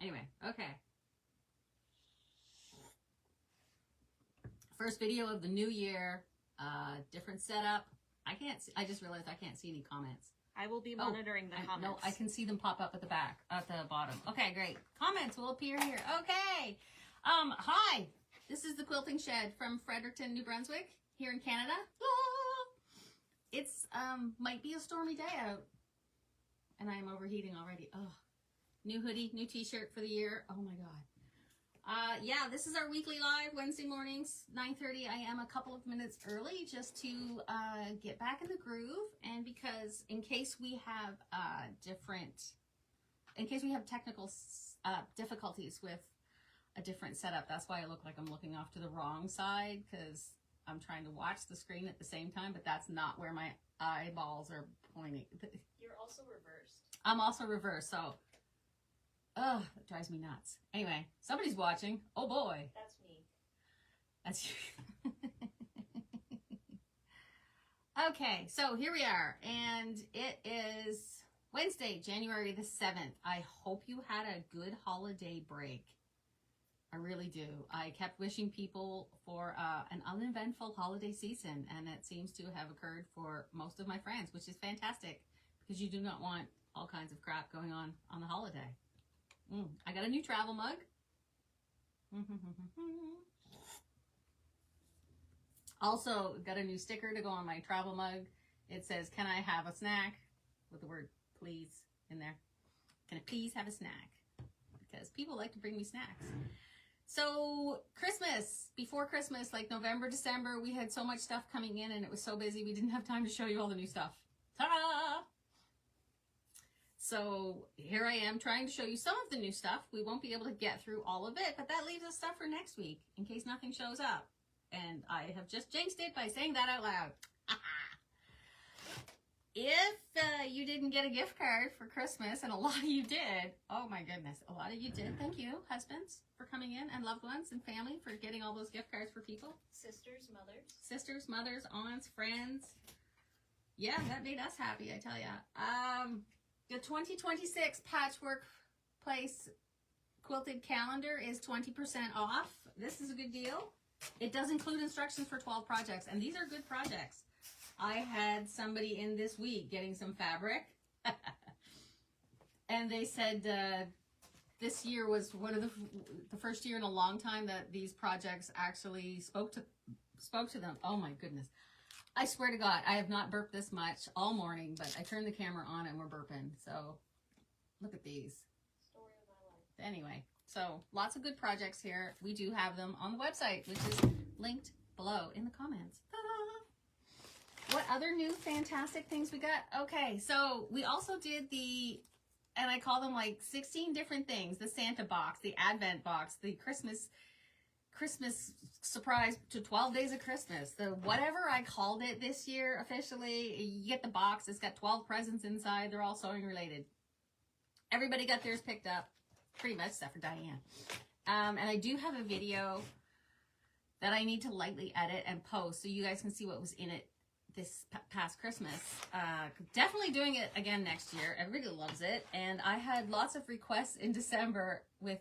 Anyway, okay. First video of the new year. Different setup. I can't see, I just realized I can't see any comments. I will be monitoring the comments. No, I can see them pop up at the back, at the bottom. Okay, great. Comments will appear here. Okay. Hi. This is the Quilting Shed from Fredericton, New Brunswick, here in Canada. It's might be a stormy day out, and I am overheating already. Oh, new hoodie, new t-shirt for the year. Oh my god. Yeah, this is our weekly live Wednesday mornings, 9:30 a.m. a couple of minutes early just to get back in the groove, and because in case we have technical difficulties with a different setup, that's why I look like I'm looking off to the wrong side, because I'm trying to watch the screen at the same time, but that's not where my eyeballs are pointing. You're also reversed. I'm also reversed, so ugh, it drives me nuts. Anyway, somebody's watching. Oh boy. That's me. That's you. Okay, so here we are, and it is Wednesday, January the 7th. I hope you had a good holiday break. I really do. I kept wishing people for an uneventful holiday season, and it seems to have occurred for most of my friends, which is fantastic, because you do not want all kinds of crap going on the holiday. I got a new travel mug. Also got a new sticker to go on my travel mug. It says, "Can I have a snack?" with the word please in there. Can I please have a snack? Because people like to bring me snacks. So Christmas, before Christmas, like November, December, we had so much stuff coming in and it was so busy we didn't have time to show you all the new stuff. Ta-da! So here I am trying to show you some of the new stuff. We won't be able to get through all of it, but that leaves us stuff for next week in case nothing shows up. And I have just jinxed it by saying that out loud. If you didn't get a gift card for Christmas, and a lot of you did, oh my goodness, a lot of you did. Thank you, husbands, for coming in, and loved ones and family for getting all those gift cards for people. Sisters, mothers. Sisters, mothers, aunts, friends. Yeah, that made us happy, I tell ya. The 2026 Patchwork Place quilted calendar is 20% off. This is a good deal. It does include instructions for 12 projects, and these are good projects. I had somebody in this week getting some fabric, and they said this year was one of the first year in a long time that these projects actually spoke to them. Oh my goodness. I swear to God, I have not burped this much all morning, but I turned the camera on and we're burping. So look at these. Story of my life. Anyway, so lots of good projects here. We do have them on the website, which is linked below in the comments. Ta-da! What other new fantastic things we got? Okay, so we also did and I call them like 16 different things. The Santa box, the Advent box, the Christmas surprise to 12 days of Christmas, the whatever I called it this year officially. You get the box, it's got 12 presents inside, they're all sewing related. Everybody got theirs picked up, pretty much, except for Diane. And I do have a video that I need to lightly edit and post so you guys can see what was in it this past Christmas. Definitely doing it again next year. Everybody loves it. And I had lots of requests in December with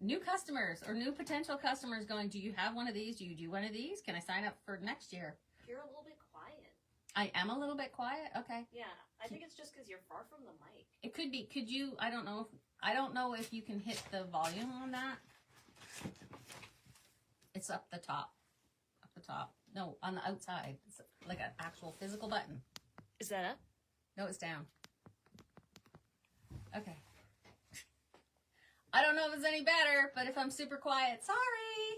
new customers or new potential customers going, do you have one of these? Do you do one of these? Can I sign up for next year? You're a little bit quiet. I am a little bit quiet? Okay. Yeah, I think it's just because you're far from the mic. It could be. Could you, I don't know if you can hit the volume on that. It's up the top. Up the top. No, on the outside. It's like an actual physical button. Is that up? No, it's down. Okay. I don't know if it's any better, but if I'm super quiet, sorry.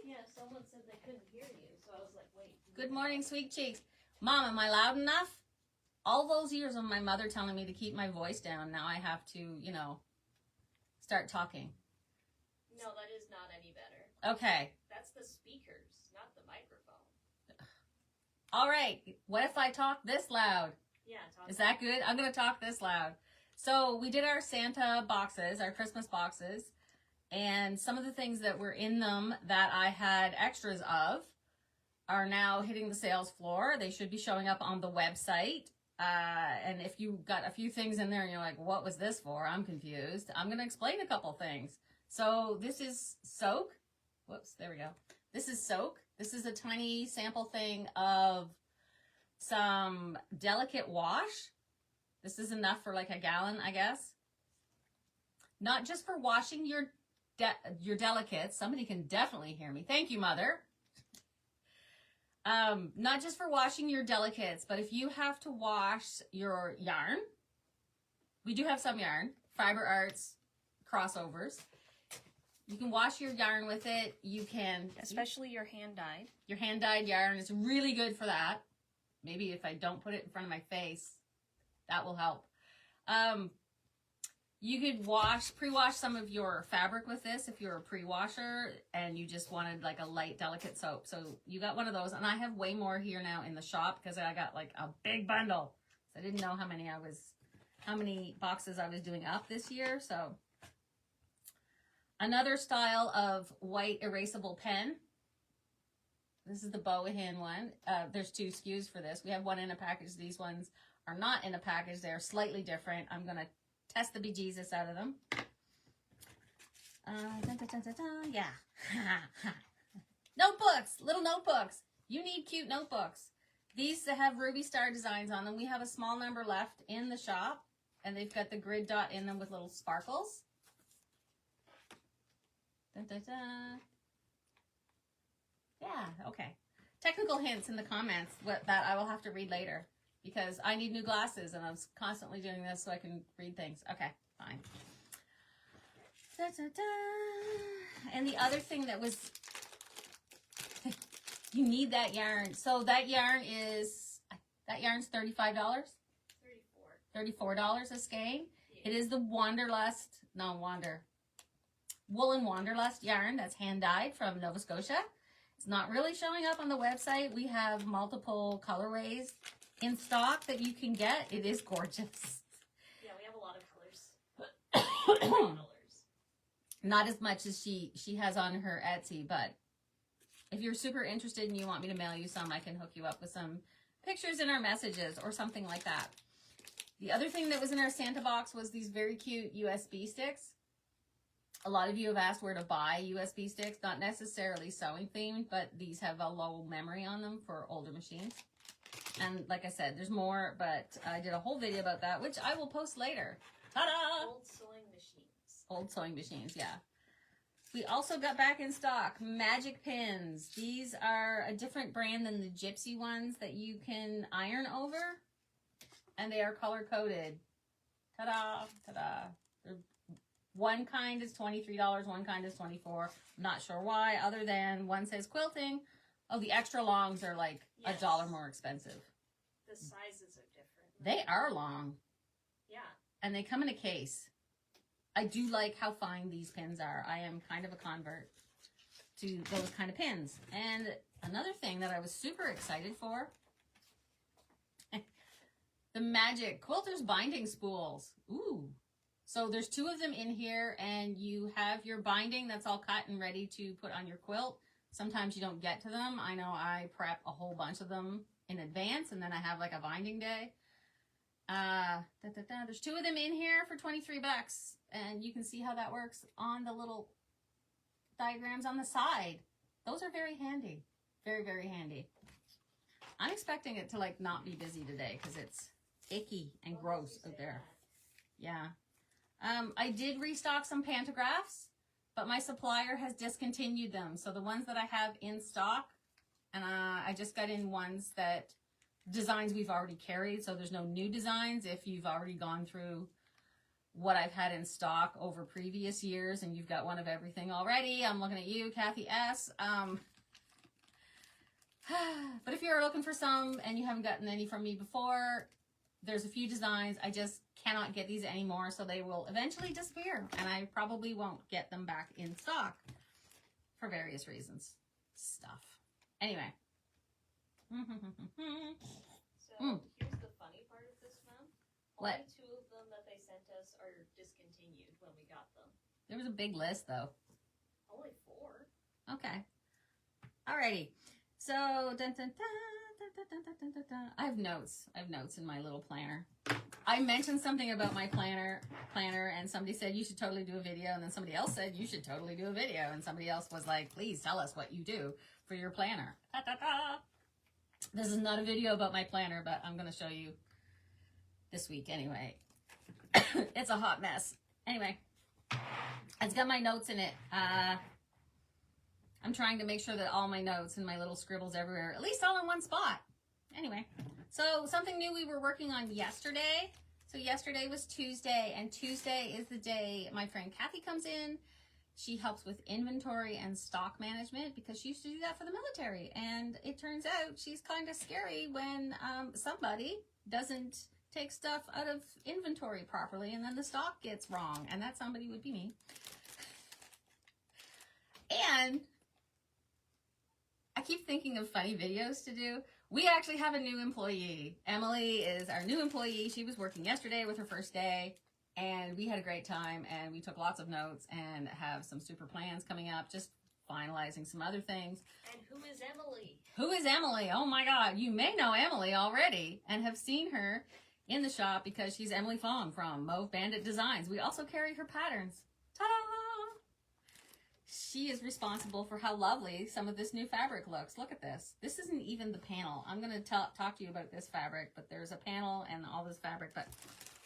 Yeah, someone said they couldn't hear you, so I was like, wait. Good morning, sweet cheeks. Mom, am I loud enough? All those years of my mother telling me to keep my voice down, now I have to, start talking. No, that is not any better. Okay. That's the speakers, not the microphone. All right. What if I talk this loud? Yeah, talk. Is that good? I'm going to talk this loud. So we did our Santa boxes, our Christmas boxes, and some of the things that were in them that I had extras of are now hitting the sales floor. They should be showing up on the website And if you got a few things in there and you're like, what was this for? I'm confused. I'm going to explain a couple things. So this is soak. Whoops, there we go. This is soak. This is a tiny sample thing of some delicate wash. This is enough for like a gallon, I guess. Not just for washing your delicates. Somebody can definitely hear me. Thank you, Mother. Not just for washing your delicates, but if you have to wash your yarn, we do have some yarn, Fiber Arts crossovers. You can wash your yarn with it. You can, Especially your hand-dyed. your hand-dyed yarn is really good for that. Maybe if I don't put it in front of my face, that will help. You could pre-wash some of your fabric with this if you're a pre-washer and you just wanted like a light, delicate soap. So you got one of those, and I have way more here now in the shop because I got like a big bundle. So I didn't know how many boxes I was doing up this year. So another style of white erasable pen. This is the Bohan one. There's 2 SKUs for this. We have one in a package. These ones are not in a package. They're slightly different. I'm going to test the bejesus out of them. Yeah. Notebooks. Little notebooks. You need cute notebooks. These have Ruby Star designs on them. We have a small number left in the shop. And they've got the grid dot in them with little sparkles. Yeah, okay. Technical hints in the comments that I will have to read later because I need new glasses and I'm constantly doing this so I can read things. Okay, fine. And the other thing that was, you need that yarn. So that yarn's $35? $34 a skein. Yeah. It is the Woolen Wanderlust yarn that's hand dyed from Nova Scotia. It's not really showing up on the website. We have multiple colorways in stock that you can get. It is gorgeous. Yeah, we have a lot of colors. Not as much as she has on her Etsy, but if you're super interested and you want me to mail you some, I can hook you up with some pictures in our messages or something like that. The other thing that was in our Santa box was these very cute USB sticks. A lot of you have asked where to buy USB sticks, not necessarily sewing themed, but these have a low memory on them for older machines. And like I said, there's more, but I did a whole video about that, which I will post later. Ta-da! Old sewing machines. Old sewing machines, yeah. We also got back in stock Magic Pins. These are a different brand than the Gypsy ones that you can iron over. And they are color-coded. Ta-da! Ta-da! One kind is $23, one kind is $24. I'm not sure why, other than one says quilting. Oh, the extra longs are like Yes. $1 more expensive. The sizes are different. They are long, Yeah. and they come in a case. I do like how fine these pins are. I am kind of a convert to those kind of pins. And another thing that I was super excited for, the Magic Quilters binding spools. Ooh. So there's 2 of them in here, and you have your binding that's all cut and ready to put on your quilt. Sometimes you don't get to them. I know I prep a whole bunch of them in advance, and then I have like a binding day. There's 2 of them in here for $23, and you can see how that works on the little diagrams on the side. Those are very handy. Very, very handy. I'm expecting it to like not be busy today because it's icky and What gross makes you out say there. that? Yeah. I did restock some pantographs, but my supplier has discontinued them. So the ones that I have in stock, and I just got in ones that designs we've already carried. So there's no new designs. If you've already gone through what I've had in stock over previous years and you've got one of everything already, I'm looking at you, Kathy S. But if you're looking for some and you haven't gotten any from me before, there's a few designs. I just cannot get these anymore, so they will eventually disappear, and I probably won't get them back in stock for various reasons. Stuff. Anyway. So here's the funny part of this, Mom. What? Only 2 of them that they sent us are discontinued when we got them. There was a big list, though. Only 4. Okay. Alrighty. So, dun, dun, dun, dun, I have notes. I have notes in my little planner. I mentioned something about my planner, and somebody said you should totally do a video, and then somebody else said you should totally do a video, and somebody else was like, please tell us what you do for your planner. This is not a video about my planner, but I'm going to show you this week anyway. It's a hot mess. Anyway, it's got my notes in it. I'm trying to make sure that all my notes and my little scribbles everywhere, at least all in one spot. Anyway, so something new we were working on yesterday. So yesterday was Tuesday, and Tuesday is the day my friend Kathy comes in. She helps with inventory and stock management because she used to do that for the military. And it turns out she's kind of scary when somebody doesn't take stuff out of inventory properly and then the stock gets wrong. And that somebody would be me. And I keep thinking of funny videos to do. We actually have a new employee. Emily is our new employee. She was working yesterday with her first day, and we had a great time, and we took lots of notes and have some super plans coming up, just finalizing some other things. And who is Emily? Who is Emily? Oh my God, you may know Emily already and have seen her in the shop because she's Emily Fong from Mauve Bandit Designs. We also carry her patterns. Ta-da! She is responsible for how lovely some of this new fabric looks. Look at this. This isn't even the panel. I'm going to talk to you about this fabric, but there's a panel and all this fabric. But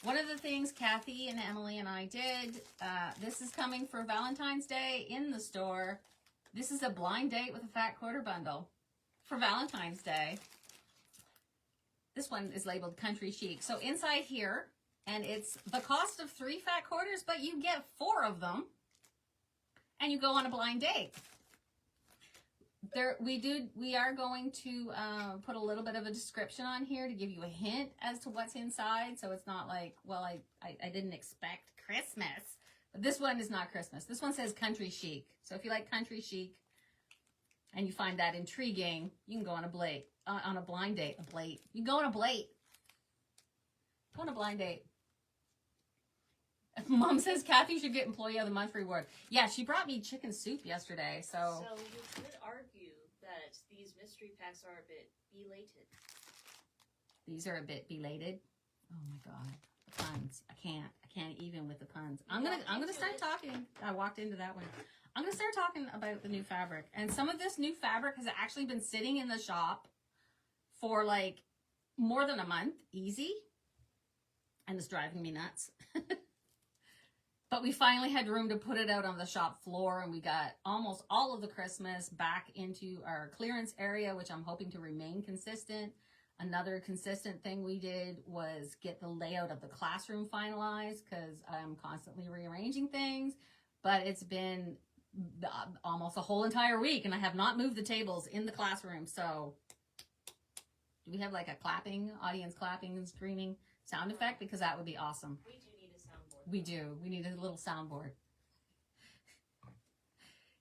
one of the things Kathy and Emily and I did, this is coming for Valentine's Day in the store. This is a blind date with a fat quarter bundle for Valentine's Day. This one is labeled Country Chic. So inside here, and it's the cost of 3 fat quarters, but you get 4 of them. And you go on a blind date. We are going to put a little bit of a description on here to give you a hint as to what's inside. So it's not like, well, I didn't expect Christmas. But this one is not Christmas. This one says Country Chic. So if you like Country Chic and you find that intriguing, you can go on a blind date. You can go on a blate. Go on a blind date. Mom says Kathy should get Employee of the Month reward. Yeah, she brought me chicken soup yesterday, so... So you could argue that these mystery packs are a bit belated. These are a bit belated. Oh my God. The puns. I can't even with the puns. I'm gonna start talking. I walked into that one. I'm gonna start talking about the new fabric. And some of this new fabric has actually been sitting in the shop for like more than a month. Easy. And it's driving me nuts. But we finally had room to put it out on the shop floor, and we got almost all of the Christmas back into our clearance area, which I'm hoping to remain consistent. Another consistent thing we did was get the layout of the classroom finalized because I'm constantly rearranging things, but it's been almost a whole entire week, and I have not moved the tables in the classroom. So do we have like a audience clapping and screaming sound effect? Because that would be awesome. We do. We need a little soundboard.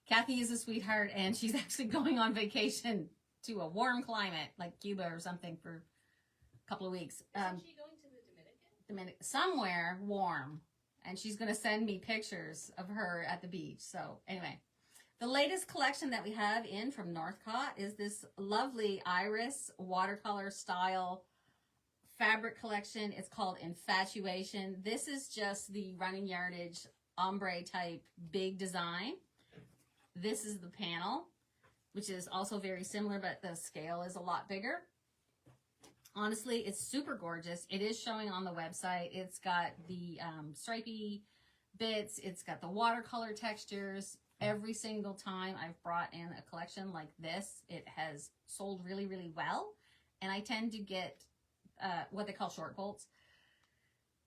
Kathy is a sweetheart, and she's actually going on vacation to a warm climate, like Cuba or something, for a couple of weeks. Isn't she going to the Dominican? Somewhere warm. And she's going to send me pictures of her at the beach. So, anyway. The latest collection that we have in from Northcott is this lovely iris watercolor style fabric collection. It's called Infatuation. This is just the running yardage ombre type big design. This is the panel, which is also very similar, but the scale is a lot bigger. Honestly, it's super gorgeous. It is showing on the website. It's got the stripy bits. It's got the watercolor textures. Every single time I've brought in a collection like this, it has sold really, really well. And I tend to get what they call short bolts.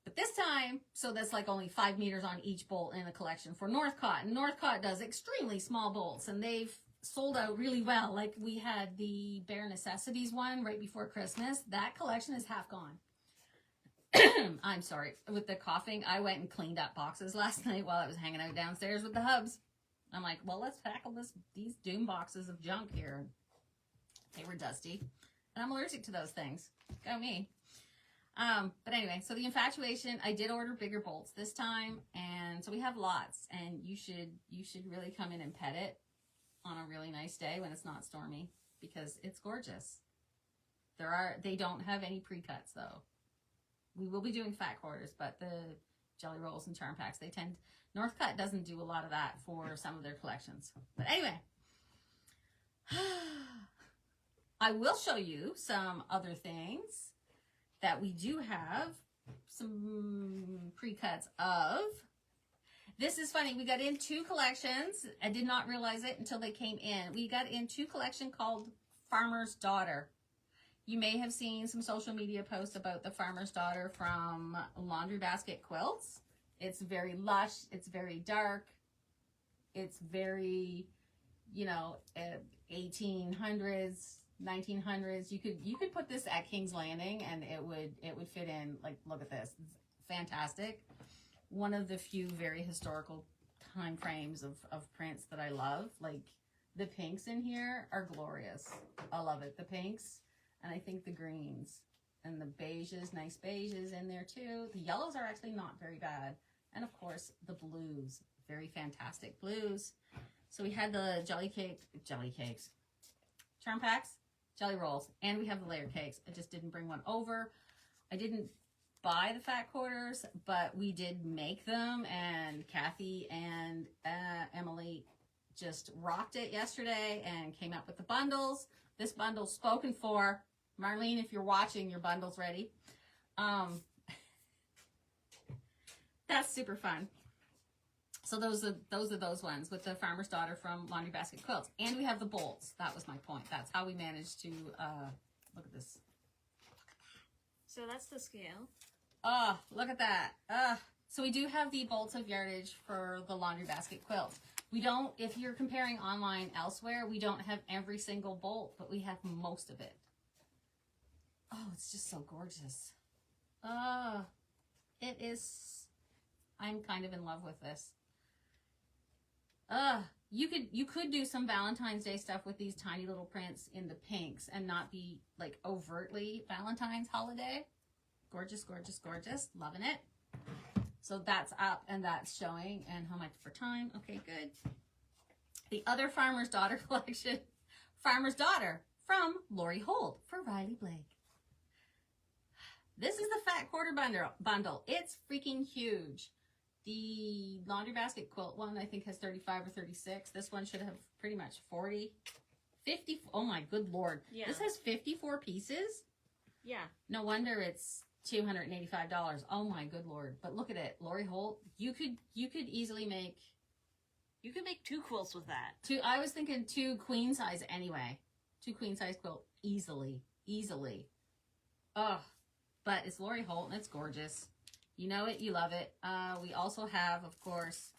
But this time, so that's like only 5 meters on each bolt in a collection for Northcott. And Northcott does extremely small bolts, and they've sold out really well. Like we had the Bare Necessities one right before Christmas. That collection is half gone. I'm sorry. With the coughing, I went and cleaned up boxes last night while I was hanging out downstairs with the hubs. I'm like, well, let's tackle these doom boxes of junk here. They were dusty. And I'm allergic to those things. Go me. But anyway, so the Infatuation, I did order bigger bolts this time, and so we have lots, and you should really come in and pet it on a really nice day when it's not stormy, because it's gorgeous. They don't have any pre-cuts though. We will be doing fat quarters, but the jelly rolls and charm packs, Northcutt doesn't do a lot of that for some of their collections. But anyway, I will show you some other things that we do have some pre-cuts of. This is funny. We got in 2 collections. I did not realize it until they came in. We got in 2 collections called Farmer's Daughter. You may have seen some social media posts about the Farmer's Daughter from Laundry Basket Quilts. It's very lush. It's very dark. It's very, 1800s, 1900s. You could put this at King's Landing and it would fit in. Like, look at this. It's fantastic. One of the few very historical time frames of prints that I love. Like, the pinks in here are glorious. I love it. The pinks, and I think the greens. And the beiges, nice beiges in there too. The yellows are actually not very bad. And of course, the blues. Very fantastic blues. So we had the jelly cakes, charm packs, jelly rolls, and we have the layer cakes. I just didn't bring one over. I didn't buy the fat quarters, but we did make them, and Kathy and Emily just rocked it yesterday and came up with the bundles. This bundle's spoken for. Marlene, if you're watching, your bundle's ready. That's super fun. So those are those ones with the Farmer's Daughter from Laundry Basket Quilts. And we have the bolts. That was my point. That's how we managed to, look at this. So that's the scale. Oh, look at that. So we do have the bolts of yardage for the Laundry Basket Quilts. We don't, if you're comparing online elsewhere, we don't have every single bolt, but we have most of it. Oh, it's just so gorgeous. It is, I'm kind of in love with this. You could do some Valentine's Day stuff with these tiny little prints in the pinks and not be like overtly Valentine's holiday. Gorgeous, gorgeous, gorgeous. Loving it. So that's up and that's showing. And how much for time? Okay, good. The other Farmer's Daughter collection, Farmer's Daughter from Lori Holt for Riley Blake. This is the fat quarter bundle. It's freaking huge. The Laundry Basket Quilt one, I think, has 35 or 36. This one should have pretty much 40. 50. Oh my good Lord. Yeah. This has 54 pieces. Yeah. No wonder it's $285. Oh my good Lord. But look at it. Lori Holt, you could easily make... You could make 2 quilts with that. I was thinking 2 queen size anyway. 2 queen size quilt. Easily. Ugh. But it's Lori Holt and it's gorgeous. You know it, you love it. We also have, of course,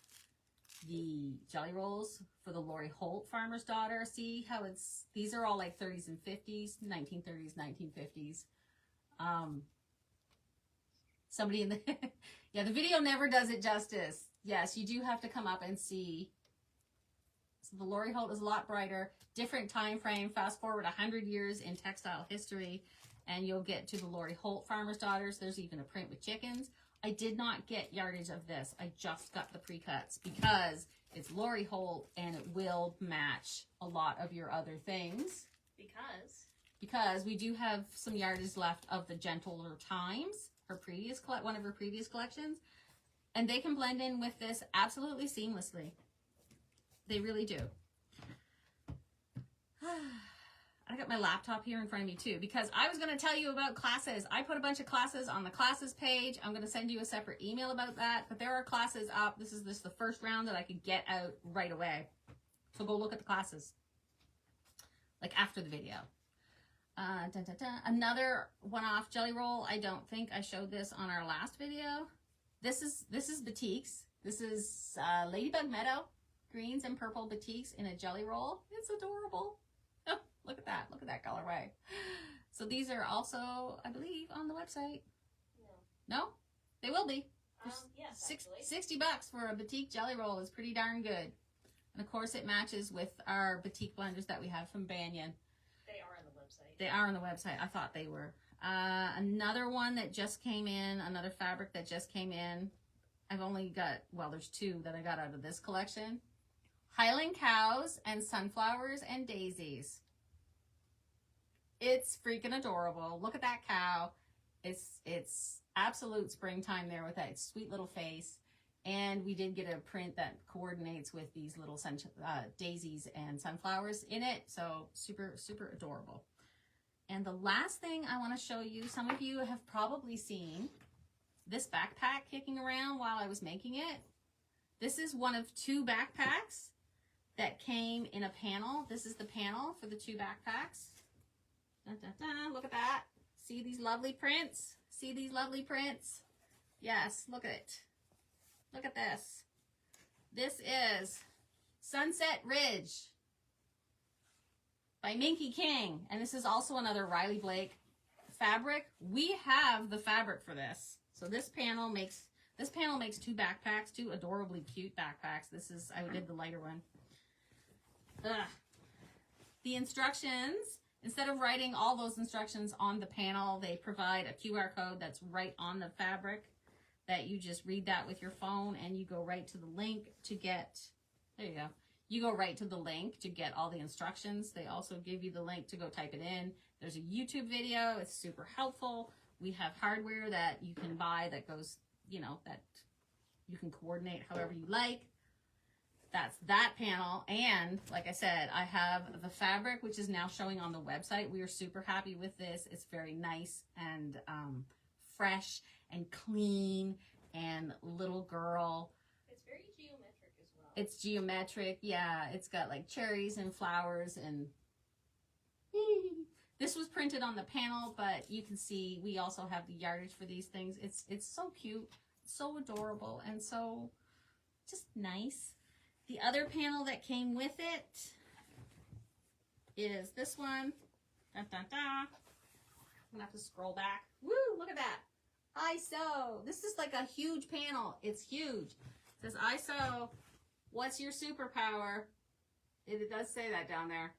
the jelly rolls for the Lori Holt Farmer's Daughter. See how these are all like 30s and 50s, 1930s, 1950s. Somebody in the, yeah, the video never does it justice. Yes, you do have to come up and see. So the Lori Holt is a lot brighter, different time frame. Fast forward 100 years in textile history, and you'll get to the Lori Holt Farmer's Daughters. There's even a print with chickens. I did not get yardage of this. I just got the pre-cuts because it's Lori Holt and it will match a lot of your other things. Because we do have some yardage left of the Gentler Times, one of her previous collections. And they can blend in with this absolutely seamlessly. They really do. I got my laptop here in front of me too, because I was going to tell you about classes. I put a bunch of classes on the classes page. I'm going to send you a separate email about that, but there are classes up. This is the first round that I could get out right away. So go look at the classes, like after the video. Another one-off jelly roll. I don't think I showed this on our last video. This is batiks. This is Ladybug Meadow, greens and purple batiks in a jelly roll. It's adorable. Oh, look at that. Look at that colorway. So these are also, I believe, on the website. No? They will be. Yes, $60 for a batik jelly roll is pretty darn good. And of course it matches with our batik blenders that we have from Banyan. They are on the website. They are on the website. I thought they were. Another one that just came in, another fabric that just came in. I've only got, well, there's 2 that I got out of this collection. Highland Cows and Sunflowers and Daisies. It's freaking adorable. Look at that cow. It's absolute springtime there with that sweet little face. And we did get a print that coordinates with these little daisies and sunflowers in it. So super, super adorable. And the last thing I want to show you, some of you have probably seen this backpack kicking around while I was making it. This is one of 2 backpacks that came in a panel. This is the panel for the 2 backpacks. Dun, dun, dun. Look at that. See these lovely prints? See these lovely prints? Yes, look at it. Look at this. This is Sunset Ridge by Minky King. And this is also another Riley Blake fabric. We have the fabric for this. So this panel makes 2 backpacks, 2 adorably cute backpacks. This is, I did the lighter one. The instructions, instead of writing all those instructions on the panel, they provide a QR code that's right on the fabric that you just read that with your phone and you go right to the link to get, there you go. You go right to the link to get all the instructions. They also give you the link to go type it in. There's a YouTube video. It's super helpful. We have hardware that you can buy that goes, you know, that you can coordinate however you like. That's that panel. And like I said, I have the fabric, which is now showing on the website. We are super happy with this. It's very nice and fresh and clean and little girl. It's very geometric as well. It's geometric. Yeah, it's got like cherries and flowers and this was printed on the panel, but you can see we also have the yardage for these things. It's so cute, so adorable, and so just nice. The other panel that came with it is this one. Dun, dun, dun. I'm gonna have to scroll back. Woo, look at that. ISO. This is like a huge panel. It's huge. It says ISO, what's your superpower? It does say that down there.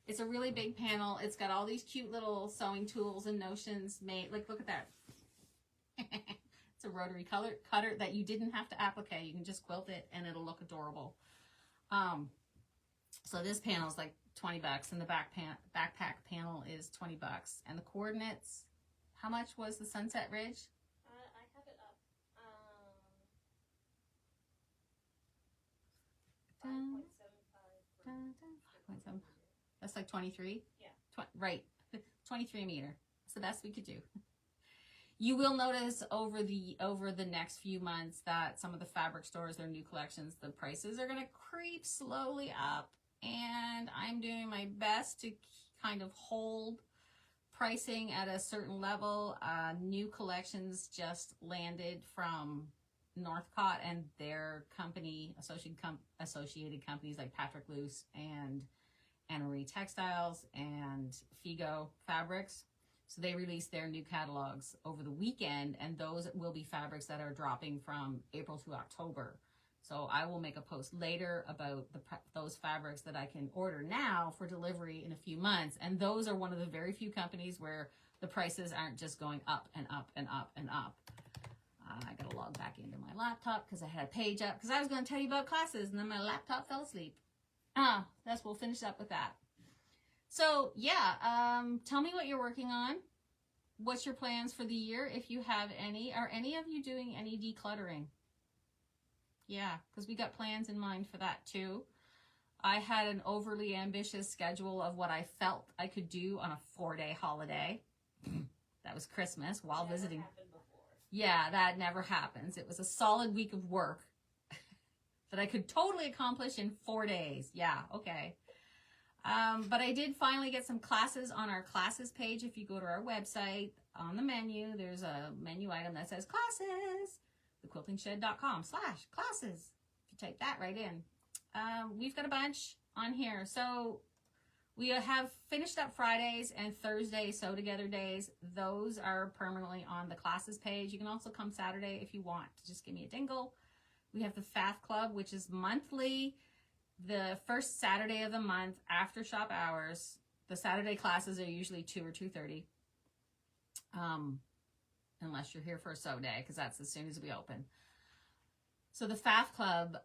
It's a really big panel. It's got all these cute little sewing tools and notions made. Like, look at that. It's a rotary cutter that you didn't have to applique. You can just quilt it and it'll look adorable. So this panel is like $20 and the backpack panel is $20. And the coordinates, how much was the Sunset Ridge? I have it up. 5.75. 5.7. That's like 23? Yeah. Right. 23 a meter. That's the best we could do. You will notice over the next few months that some of the fabric stores, their new collections, the prices are going to creep slowly up. And I'm doing my best to kind of hold pricing at a certain level. New collections just landed from Northcott and their company, associated companies like Patrick Luce and Anna Marie Textiles and Figo Fabrics. So they released their new catalogs over the weekend, and those will be fabrics that are dropping from April to October. So I will make a post later about those fabrics that I can order now for delivery in a few months. And those are one of the very few companies where the prices aren't just going up and up and up and up. I got to log back into my laptop because I had a page up because I was going to tell you about classes and then my laptop fell asleep. We'll finish up with that. So yeah, tell me what you're working on. What's your plans for the year, if you have any? Are any of you doing any decluttering? Yeah, because we got plans in mind for that too. I had an overly ambitious schedule of what I felt I could do on a 4-day holiday. That was Christmas while visiting. Yeah, that never happens. It was a solid week of work that I could totally accomplish in 4 days. Yeah, okay. But I did finally get some classes on our classes page. If you go to our website, on the menu, there's a menu item that says classes, thequiltingshed.com/classes. If you type that right in, we've got a bunch on here. So we have finished up Fridays and Thursday sew together days. Those are permanently on the classes page. You can also come Saturday if you want to just give me a dingle. We have the FAF Club, which is monthly. The first Saturday of the month after shop hours. The Saturday classes are usually 2 or 2:30. Unless you're here for a sew day, because that's as soon as we open. So the FAF Club,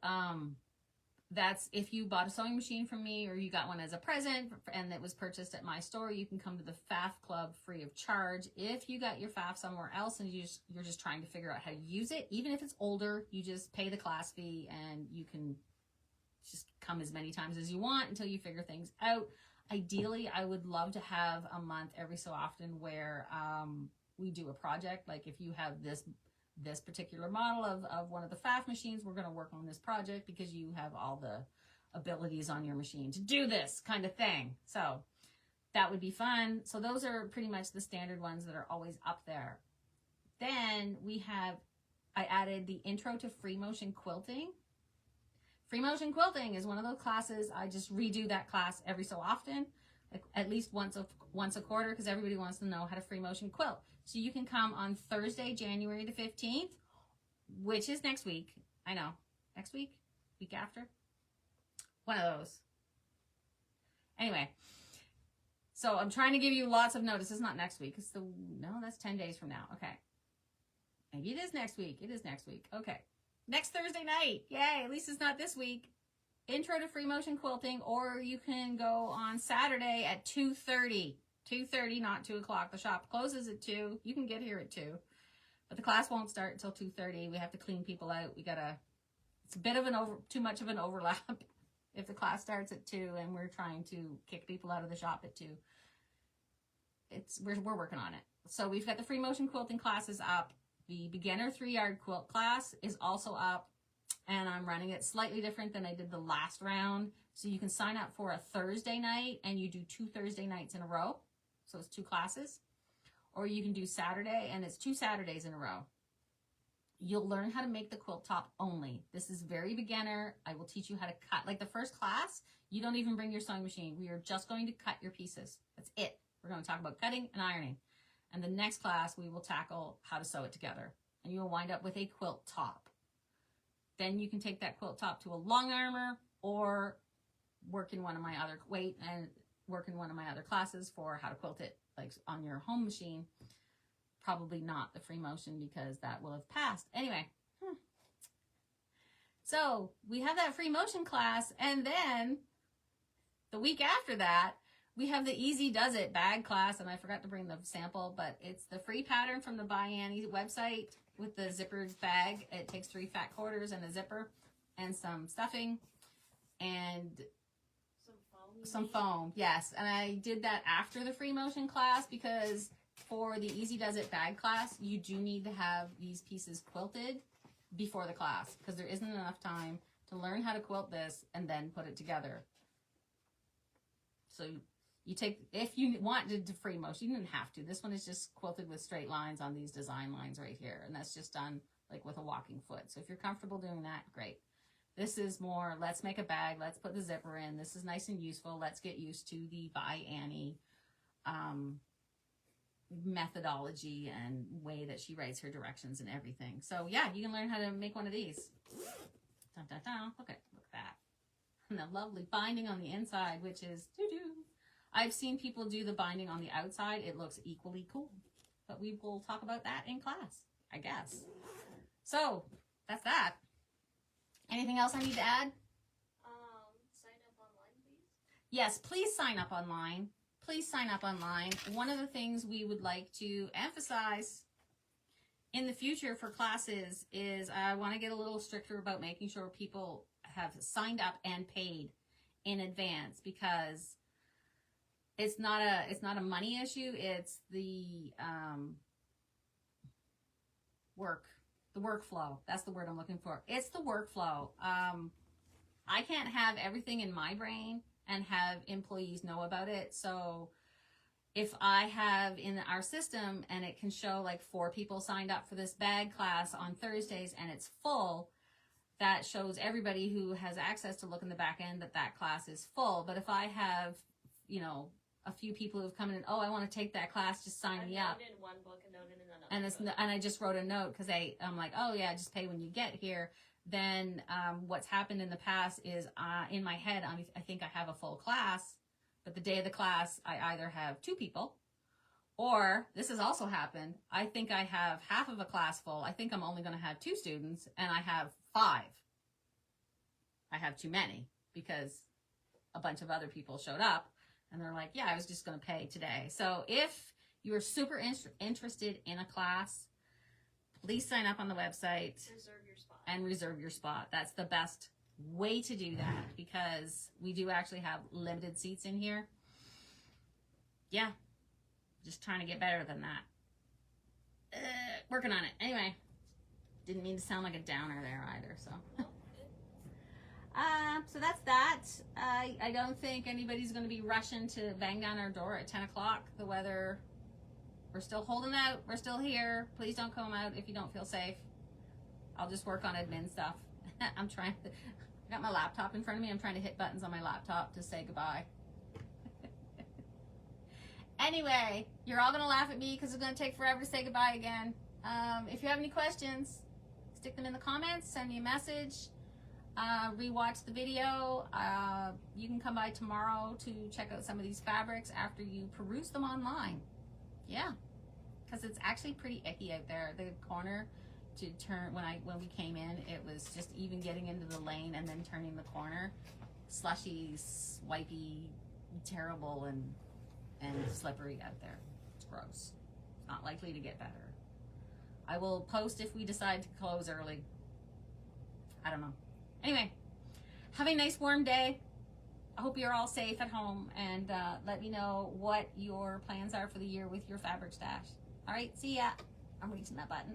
that's if you bought a sewing machine from me or you got one as a present and it was purchased at my store, you can come to the FAF Club free of charge. If you got your FAF somewhere else and you're just trying to figure out how to use it, even if it's older, you just pay the class fee and you can just come as many times as you want until you figure things out. Ideally, I would love to have a month every so often where we do a project. Like if you have this particular model of one of the FAF machines, we're going to work on this project because you have all the abilities on your machine to do this kind of thing. So that would be fun. So those are pretty much the standard ones that are always up there. Then I added the intro to free motion quilting. Free motion quilting is one of those classes. I just redo that class every so often, like at least once a quarter, because everybody wants to know how to free motion quilt. So you can come on Thursday, January the 15th, which is next week. I know. Next week? Week after? One of those. Anyway. So I'm trying to give you lots of notice. It's not next week. That's 10 days from now. Okay. Maybe it is next week. It is next week. Okay. Next Thursday night. Yay. At least it's not this week. Intro to free motion quilting, or you can go on Saturday at 2:30. 2:30, not 2 o'clock. The shop closes at 2. You can get here at 2. But the class won't start until 2:30. We have to clean people out. It's a bit of too much of an overlap if the class starts at 2 and we're trying to kick people out of the shop at 2. We're working on it. So we've got the free motion quilting classes up. The beginner 3-yard quilt class is also up, and I'm running it slightly different than I did the last round. So you can sign up for a Thursday night and you do 2 Thursday nights in a row. So it's 2 classes. Or you can do Saturday and it's 2 Saturdays in a row. You'll learn how to make the quilt top only. This is very beginner. I will teach you how to cut. Like the first class, you don't even bring your sewing machine. We are just going to cut your pieces. That's it. We're going to talk about cutting and ironing. And the next class, we will tackle how to sew it together. And you will wind up with a quilt top. Then you can take that quilt top to a long armor or work in one of my other classes for how to quilt it, like on your home machine. Probably not the free motion because that will have passed. Anyway. So we have that free motion class, and then the week after that, we have the Easy Does It bag class, and I forgot to bring the sample, but it's the free pattern from the By Annie website with the zippered bag. It takes 3 fat quarters and a zipper and some stuffing and some foam. Yes, and I did that after the free motion class because for the Easy Does It bag class, you do need to have these pieces quilted before the class because there isn't enough time to learn how to quilt this and then put it together. So if you wanted to free motion, you didn't have to. This one is just quilted with straight lines on these design lines right here. And that's just done like with a walking foot. So if you're comfortable doing that, great. This is more, let's make a bag. Let's put the zipper in. This is nice and useful. Let's get used to the By Annie methodology and way that she writes her directions and everything. So yeah, you can learn how to make one of these. Dun, dun, dun. Look at that. And the lovely binding on the inside, which is doo-doo. I've seen people do the binding on the outside. It looks equally cool. But we will talk about that in class, I guess. So, that's that. Anything else I need to add? Sign up online, please. Yes, please sign up online. Please sign up online. One of the things we would like to emphasize in the future for classes is I want to get a little stricter about making sure people have signed up and paid in advance because it's not a money issue. It's the workflow. That's the word I'm looking for. It's the workflow. I can't have everything in my brain and have employees know about it. So if I have in our system and it can show like 4 people signed up for this bag class on Thursdays and it's full, that shows everybody who has access to look in the back end that class is full. But if I have, a few people who've come in and, I want to take that class, just sign me up. A note in one book, a note in another book. And I just wrote a note because I'm like, just pay when you get here. Then what's happened in the past is in my head, I think I have a full class, but the day of the class, I either have 2 people, or this has also happened. I think I have half of a class full. I think I'm only going to have 2 students, and I have 5. I have too many because a bunch of other people showed up and they're like, yeah, I was just going to pay today. So if you're super interested in a class, please sign up on the website. Reserve your spot. And reserve your spot. That's the best way to do that because we do actually have limited seats in here. Yeah, just trying to get better than that. Working on it. Anyway, didn't mean to sound like a downer there either. So that's that. I don't think anybody's going to be rushing to bang down our door at 10 o'clock. The weather, we're still holding out. We're still here. Please don't come out if you don't feel safe. I'll just work on admin stuff. I got my laptop in front of me. I'm trying to hit buttons on my laptop to say goodbye. Anyway, you're all going to laugh at me because it's going to take forever to say goodbye again. If you have any questions, stick them in the comments. Send me a message. Rewatch the video. You can come by tomorrow to check out some of these fabrics after you peruse them online. Yeah, because it's actually pretty icky out there. The corner to turn, when we came in, it was just even getting into the lane and then turning the corner. Slushy, swipey, terrible, and slippery out there. It's gross. It's not likely to get better. I will post if we decide to close early. I don't know. Anyway, have a nice warm day. I hope you're all safe at home, and let me know what your plans are for the year with your fabric stash. All right, see ya. I'm reaching that button.